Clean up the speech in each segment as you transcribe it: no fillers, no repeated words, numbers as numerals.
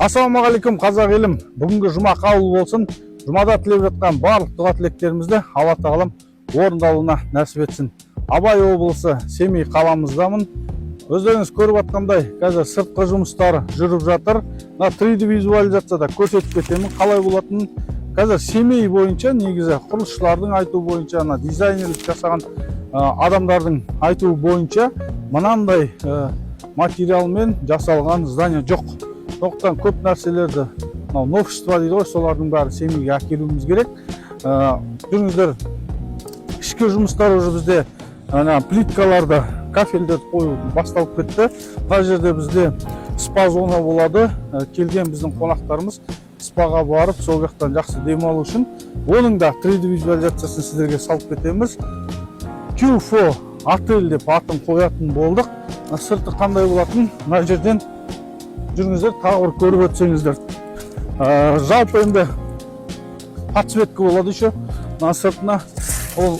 Ассалаумағалейкум қазақ елім. Бүгінгі жұма қабыл болсын. Жұмада тілеп жатқан барлық дұға тілектерімізді Алла тағалам орындалуына нәсіп етсін. Абай облысы Семей қаламыздамын. Өздеріңіз көріп жатқандай, қазір сыртқы жұмыстары жүріп жатыр. 3D визуализацияда көрсетіп кетемін қалай болатынын. Қазір Семей бойынша негізі құрылысшылардың айтуы бойынша, дизайнерлік жасаған адамдардың айтуы бойынша мынандай материалмен жасалған здание жоқ. Сондықтан көп нәрселерді новшество дейді ғой, солардың бәрі Семейге әкелуіміз керек. Жүріңіздер, ішкі жұмыстар уже бізде плиткаларды, кафельдерді қою басталып кетті. Қай жерде бізде спа зона болады. Келген біздің қонақтарымыз спаға барып, сол жақтан жақсы демалу үшін оның да 3D визуализациясын сіздерге салып кетеміз. Q4 отель деп атын қоятын болдық. Сырты қандай болатын, мына жерден жүріңіздер, тағы бір көріп өтсеңіздер. Жалпы енді подсветка болады еще. Сыртына ол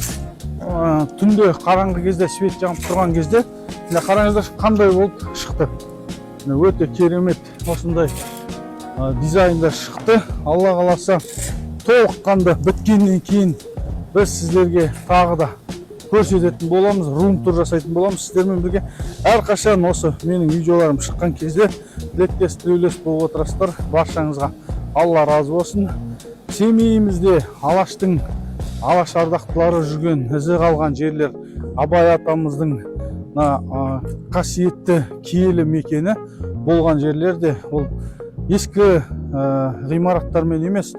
түнде қараңғы кезде свет жағып тұрған кезде қараңыздар қандай болып шықты. Өте керемет осындай дизайнда шықты. Алла қаласа толыққанды біткеннен кейін біз сіздерге тағы да көрсететін боламыз, рум-тур жасайтын боламыз сіздермен бірге. Әрқашан осы менің видеоларым шыққан кезде тілектес тілеулес болып отырасыздар. Баршаңызға Алла разы болсын. Семейімізде Алаштың, Алаш ардақтылары жүрген, ізі қалған жерлер, Абай атамыздың қасиетті киелі мекені болған жерлерде ол ескі ғимараттармен емес,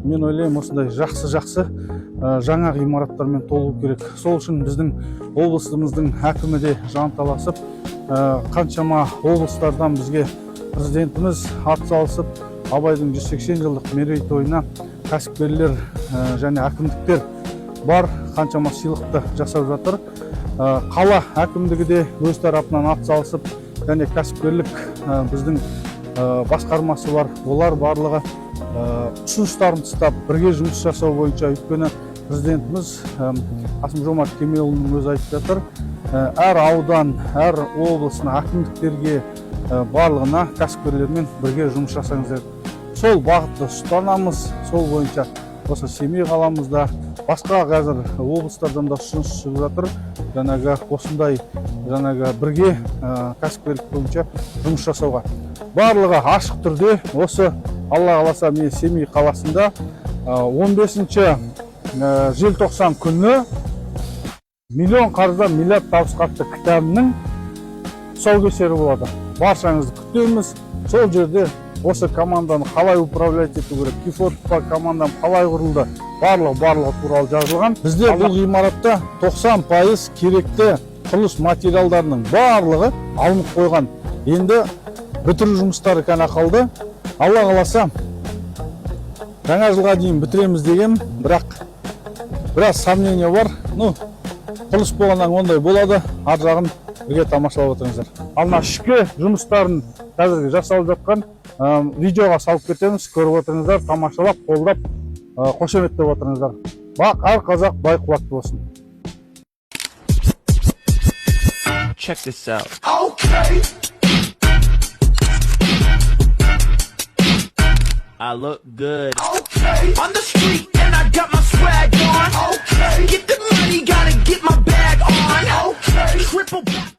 мен ойлаймын осындай жақсы жаңа ғимараттармен толу керек. Сол үшін біздің облысымыздың әкімі де жанталасып, қаншама облыстардан бізге президентіміз атсалысып, Абайдың 180 жылдық мерейтойына кәсіпкерлер және әкімдіктер бар, қаншама сыйлықты жасап жатыр. Қала әкімдігі де өз тарапынан атсалысып, және кәсіпкерлік біздің басқармасы бар. Олар барлығы ұсыныстарын тастап бірге жұмыс жасау бойынша, өйткені президентіміз Қасым-Жомарт Кемелұлының өзі айтып жатыр. Әр аудан, әр облысына, әкімдіктерге барлығына кәсіпкерлермен бірге жұмыс жасаңыздар. Сол бағытты ұстанамыз, сол бойынша осы Семей қаламызда, басқа қазір облыстардан да ұсыныс шығып жатыр. Осындай бірге кәсіпкерлік бойынша жұмыс жасауға. Барлығы ашық түрде осы Алла қаласа мен Семей қаласында 15 желтоқсан күні миллион қарыздан миллиард табысқа атты кітабының тұсаукесері болады. Баршаңызды күтеміз. Сол жерде осы команданы қалай управлять ету керек, Q4 командам қалай құрылды, барлығы туралы жазылған. Бізде бұл ғимаратта 90% керекті құрылыс материалдарының барлығы алынып қойған. Енді бітіру жұмыстары ғана қалды. Алла қаласа жаңа жылға дейін бітіреміз деген, бірақ біраз сомнение бар. Құрылыс болғаннан ондай болады. Ар жағын бірге тамашалап отырыңыздар. Ал ішкі жұмыстарын қазіргі жасалып жатқан видеоға салып кетеміз. Көріп отырыңыздар, тамашалап, қолдап, қошеметтеп отырыңыздар. Әр қазақ бай қуатты болсын. Check this out. Okay. I look good. Okay. On the street and I got my swag on. Okay. Get the money, gotta get my bag on. Okay. Triple back.